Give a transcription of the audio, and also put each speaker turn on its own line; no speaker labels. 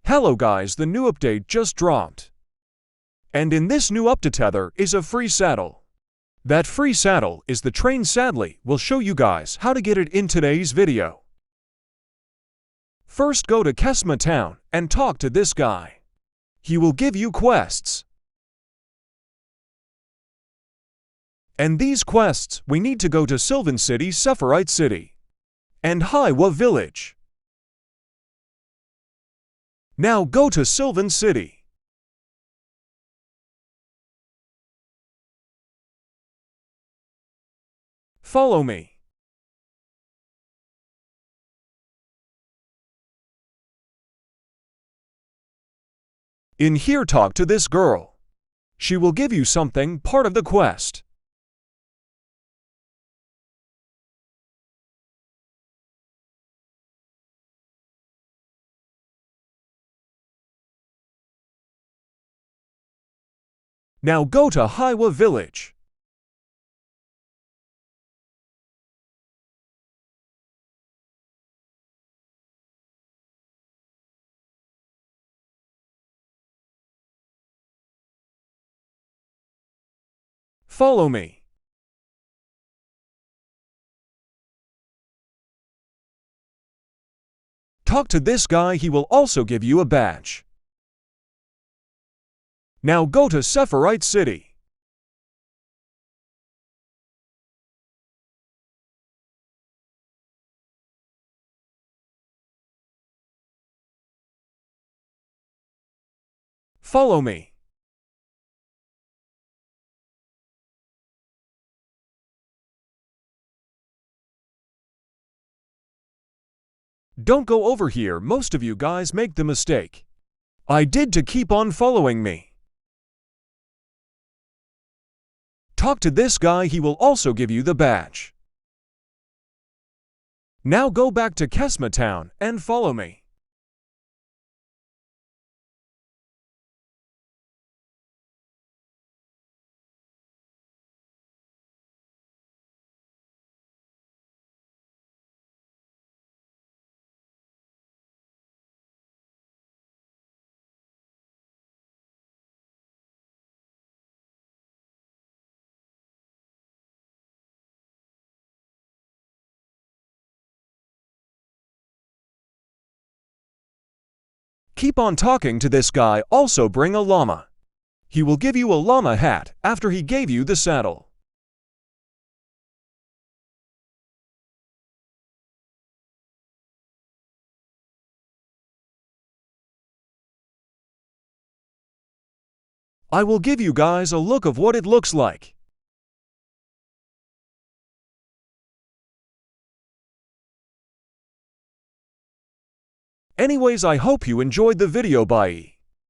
Hello guys, the new update just dropped. And in this new update tether is a free saddle. That free saddle is the train. Sadly, we'll show you guys how to get it in today's video. First go to Kesma town and talk to this guy. He will give you quests. And these quests, we need to go to Sylvan City, Sepharite City, and Hiwa Village. Now go to Sylvan City. Follow me. In here talk to this girl. She will give you something, part of the quest. Now go to Hiwa Village. Follow me. Talk to this guy, he will also give you a badge. Now go to Sepharite City. Follow me. Don't go over here, most of you guys make the mistake I did to keep on following me. Talk to this guy, he will also give you the badge. Now go back to Kesma town and follow me. Keep on talking to this guy, also bring a llama. He will give you a llama hat after he gave you the saddle. I will give you guys a look of what it looks like. Anyways, I hope you enjoyed the video. Bye.